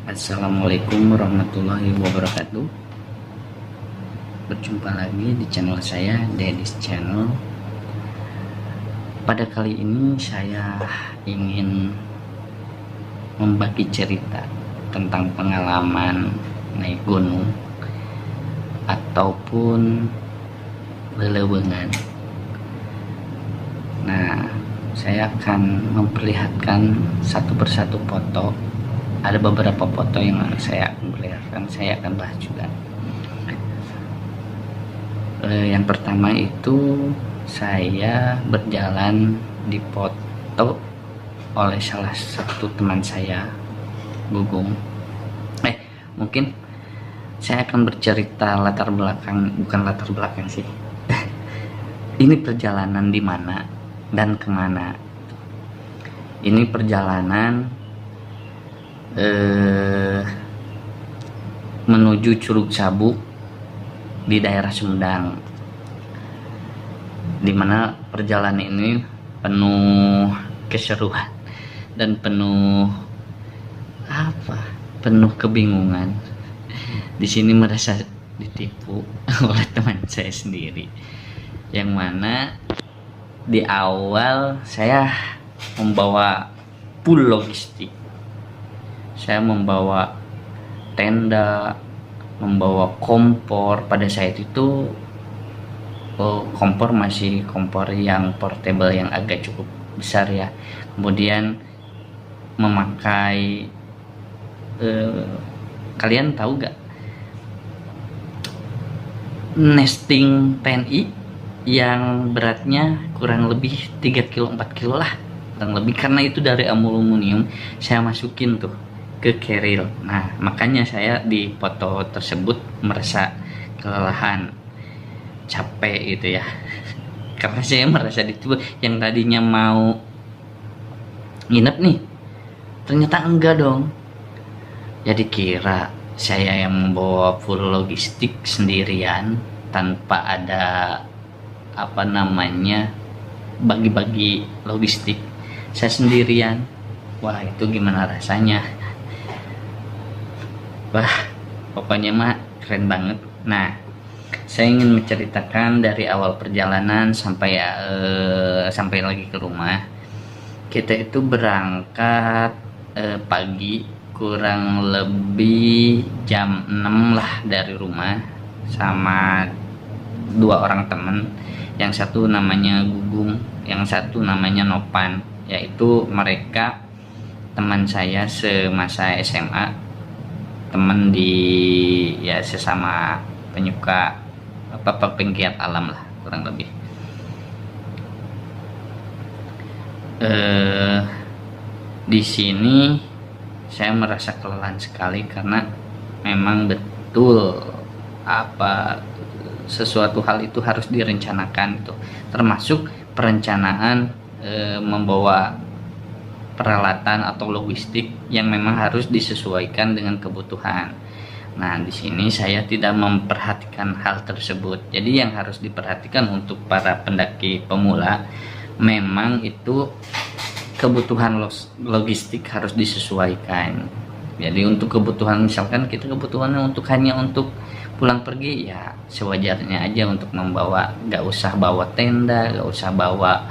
Assalamualaikum warahmatullahi wabarakatuh. Berjumpa lagi di channel saya, Dedis Channel. Pada kali ini saya ingin membagi cerita tentang pengalaman naik gunung ataupun lelewengan. Nah, saya akan memperlihatkan satu persatu foto. Ada beberapa foto yang saya perlihatkan, saya akan bahas juga. Yang pertama itu saya berjalan dipoto oleh salah satu teman saya, Gugum. Mungkin saya akan bercerita latar belakang, bukan latar belakang sih. Ini perjalanan di mana dan kemana. Ini perjalanan menuju Curug Sabuk di daerah Sumedang, dimana perjalanan ini penuh keseruan dan penuh kebingungan. Di sini merasa ditipu oleh teman saya sendiri, yang mana di awal saya membawa full logistik. Saya membawa tenda, membawa kompor. Pada saat itu kompor masih kompor yang portable, yang agak cukup besar ya. Kemudian memakai kalian tahu gak nesting TNI yang beratnya kurang lebih 3 kilo 4 kilo lah kurang lebih, karena itu dari aluminium. Saya masukin tuh ke keril. Nah, makanya saya di foto tersebut merasa kelelahan, capek gitu ya. Karena saya merasa ditipu. Yang tadinya mau nginep nih, ternyata enggak dong. Jadi kira saya yang membawa full logistik sendirian tanpa ada bagi-bagi logistik. Saya sendirian. Wah, itu gimana rasanya? Wah, pokoknya mah keren banget. Nah, saya ingin menceritakan dari awal perjalanan sampai lagi ke rumah. Kita itu berangkat pagi, kurang lebih jam 6 lah dari rumah, sama 2 orang teman. Yang satu namanya Gugum, yang satu namanya Nopan. Yaitu mereka teman saya semasa SMA, teman di sesama penyuka penggiat alam lah kurang lebih. Di sini saya merasa kelelahan sekali karena memang betul sesuatu hal itu harus direncanakan itu, termasuk perencanaan membawa peralatan atau logistik yang memang harus disesuaikan dengan kebutuhan. Nah, di sini saya tidak memperhatikan hal tersebut. Jadi yang harus diperhatikan untuk para pendaki pemula, memang itu kebutuhan logistik harus disesuaikan. Jadi untuk kebutuhan, misalkan kita kebutuhannya hanya untuk pulang pergi, ya sewajarnya aja untuk membawa, gak usah bawa tenda, gak usah bawa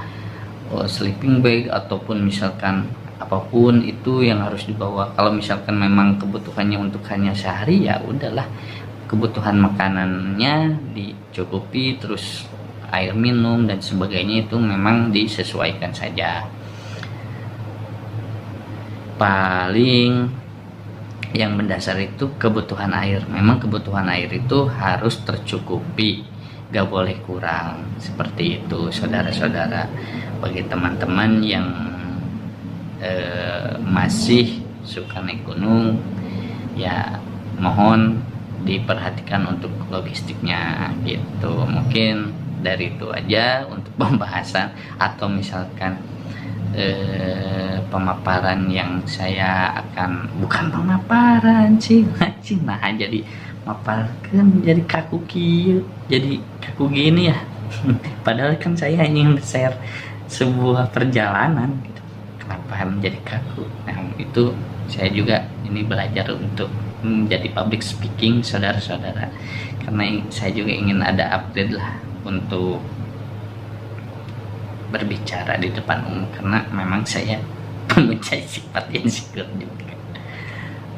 sleeping bag ataupun misalkan apapun itu yang harus dibawa. Kalau misalkan memang kebutuhannya untuk hanya sehari, ya udahlah, kebutuhan makanannya dicukupi, terus air minum dan sebagainya itu memang disesuaikan saja. Paling yang mendasar itu kebutuhan air. Memang kebutuhan air itu harus tercukupi, gak boleh kurang. Seperti itu saudara-saudara. Bagi teman-teman yang masih suka naik gunung, ya mohon diperhatikan untuk logistiknya gitu. Mungkin dari itu aja untuk pembahasan atau misalkan pemaparan yang saya akan, bukan pemaparan sih, nah jadi maparkan jadi kaku gini ya. Padahal kan saya ingin share sebuah perjalanan gitu. Kenapa menjadi kaku? Nah, itu Saya juga ini belajar untuk menjadi public speaking, saudara-saudara, karena saya juga ingin ada update lah untuk berbicara di depan umum, karena memang saya mempunyai sifat insecure juga.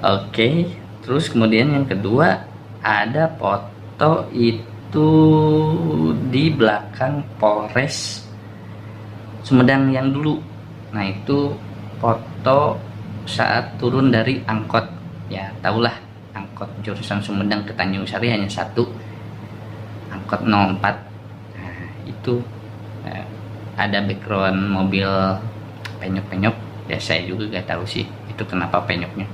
Oke, terus kemudian yang kedua ada foto itu di belakang Polres Sumedang yang dulu. Nah, itu foto saat turun dari angkot, ya tahulah angkot jurusan Sumedang ke Tanjung Sari hanya satu, angkot 04. Nah, itu ada background mobil penyok-penyok, ya saya juga gak tahu sih itu kenapa penyoknya.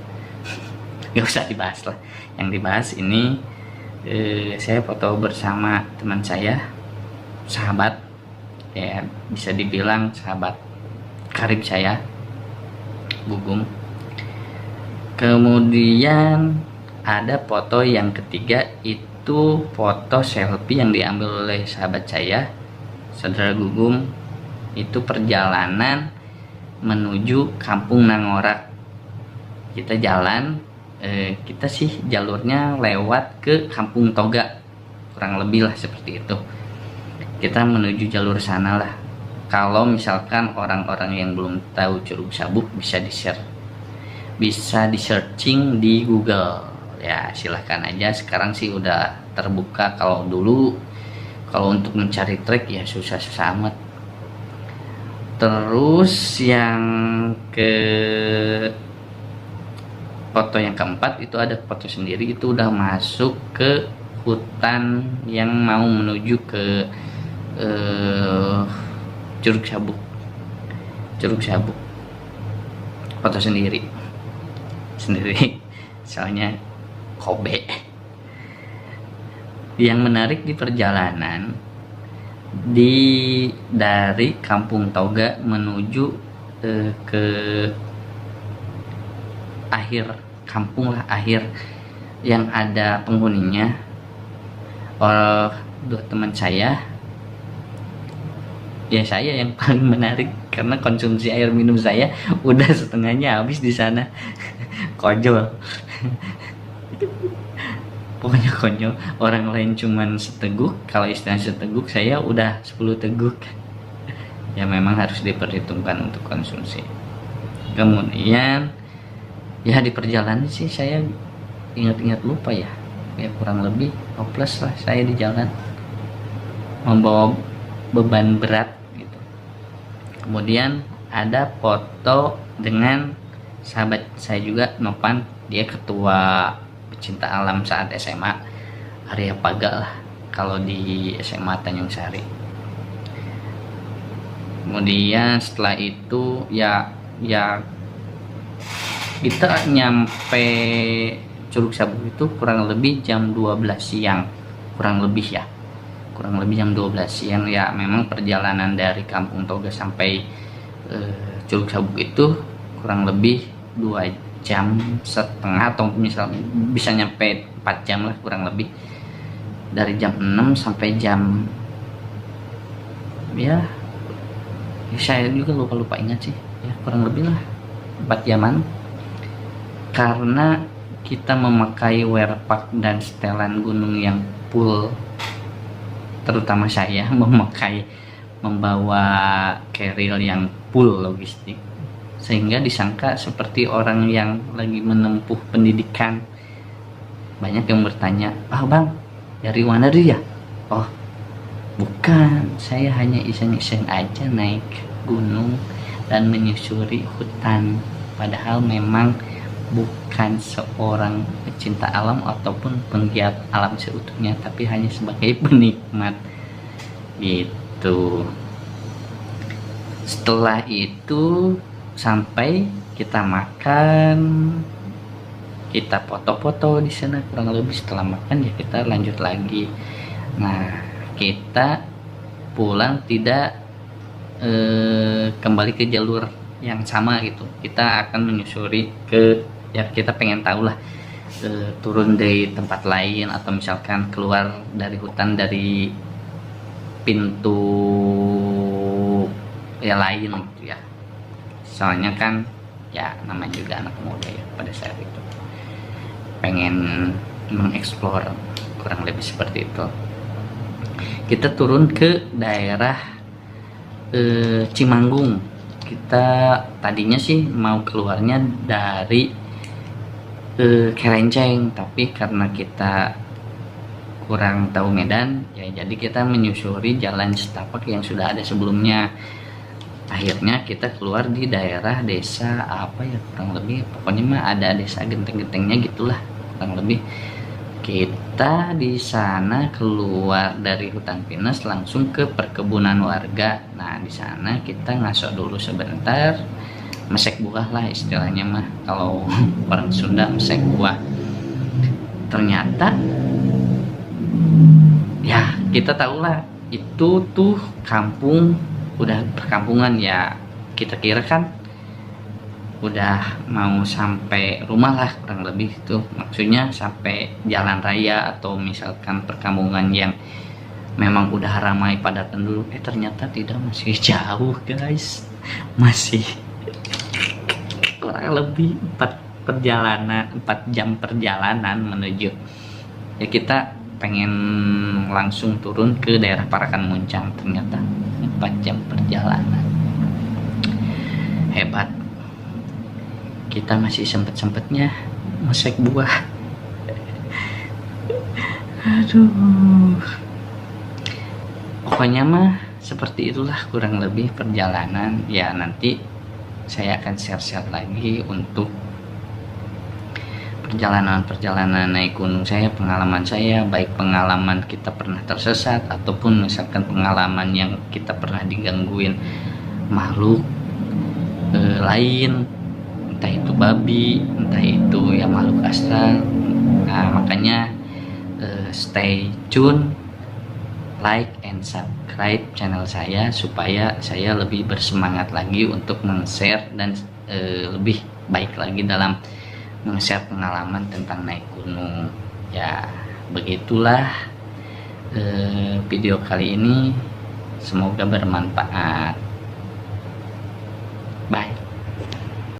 Gak usah dibahas lah. Yang dibahas ini saya foto bersama teman saya, sahabat, ya bisa dibilang sahabat karib saya, Gugum. Kemudian ada foto yang ketiga, itu foto selfie yang diambil oleh sahabat saya, saudara Gugum. Itu perjalanan menuju Kampung Nangorak. Kita jalan, kita sih jalurnya lewat ke Kampung Toga, kurang lebih lah seperti itu. Kita menuju jalur sana lah. Kalau misalkan orang-orang yang belum tahu Curug Sabuk, bisa di-share, bisa di-searching di Google. Ya silahkan aja, sekarang sih udah terbuka. Kalau dulu, kalau untuk mencari trek ya susah-susah amat. Terus yang ke foto yang keempat itu ada foto sendiri, itu udah masuk ke hutan yang mau menuju ke Curug Sabuk. Curug Sabuk foto sendiri soalnya Kobe. Yang menarik di perjalanan dari Kampung Toga menuju ke akhir kampung lah, akhir yang ada penghuninya, dua teman saya, ya saya yang paling menarik karena konsumsi air minum saya udah setengahnya habis di sana. Konyol. Pokoknya konyol. Orang lain cuman seteguk, kalau istilah seteguk, saya udah 10 teguk. Ya memang harus diperhitungkan untuk konsumsi. Kemudian ya di perjalanan sih saya ingat-ingat lupa ya kurang lebih hopeless lah saya di jalan, membawa beban berat gitu. Kemudian ada foto dengan sahabat saya juga, Nopan, dia ketua pecinta alam saat SMA, Arya Paga lah kalau di SMA Tanjung Sari. Kemudian setelah itu ya kita nyampe Curug Sabuk itu kurang lebih jam 12 siang, kurang lebih jam 12 siang. Ya memang perjalanan dari Kampung Toga sampai Curug Sabuk itu kurang lebih 2,5 jam, atau misalnya bisa nyampe 4 jam lah kurang lebih, dari jam 6 sampai jam ya saya juga lupa ingat sih, ya kurang lebih lah 4 jaman, karena kita memakai wear pack dan setelan gunung yang full. Terutama saya membawa carrier yang full logistik, sehingga disangka seperti orang yang lagi menempuh pendidikan. Banyak yang bertanya, bang, dari mana dia? Oh bukan, saya hanya iseng-iseng aja naik gunung dan menyusuri hutan. Padahal memang bukan seorang pecinta alam ataupun penggiat alam seutuhnya, tapi hanya sebagai penikmat gitu. Setelah itu sampai kita makan, kita foto-foto di sana kurang lebih. Setelah makan ya kita lanjut lagi. Nah kita pulang tidak kembali ke jalur yang sama gitu, kita akan menyusuri ke, ya kita pengen tahu lah, turun dari tempat lain atau misalkan keluar dari hutan dari pintu ya lain gitu ya. Soalnya kan ya namanya juga anak muda ya, pada saat itu pengen mengeksplor, kurang lebih seperti itu. Kita turun ke daerah Cimanggung. Kita tadinya sih mau keluarnya dari Kerenceng, tapi karena kita kurang tahu medan ya, jadi kita menyusuri jalan setapak yang sudah ada sebelumnya. Akhirnya kita keluar di daerah desa apa ya, kurang lebih pokoknya mah ada desa genteng-gentengnya gitulah kurang lebih. Kita di sana keluar dari hutan pinus langsung ke perkebunan warga. Nah di sana kita ngaso dulu sebentar, mesek buah lah istilahnya mah, kalau orang Sunda mesek buah. Ternyata ya kita tahulah itu tuh kampung, udah perkampungan ya, kita kira kan udah mau sampai rumah lah kurang lebih itu, maksudnya sampai jalan raya atau misalkan perkampungan yang memang udah ramai padat penduduk. Ternyata tidak, masih jauh guys, masih kurang lebih 4 jam perjalanan menuju ya. Kita pengen langsung turun ke daerah Parakan Muncang, ternyata 4 jam perjalanan. Hebat, kita masih sempet-sempetnya mesek buah. Aduh, pokoknya mah seperti itulah kurang lebih perjalanan ya. Nanti saya akan share-share lagi untuk perjalanan naik gunung saya, pengalaman saya, baik pengalaman kita pernah tersesat ataupun misalkan pengalaman yang kita pernah digangguin makhluk lain, entah itu babi, entah itu ya makhluk astral. Nah makanya stay tune, like and subscribe channel saya supaya saya lebih bersemangat lagi untuk men-share dan lebih baik lagi dalam men-share pengalaman tentang naik gunung ya. Begitulah video kali ini, semoga bermanfaat. Bye.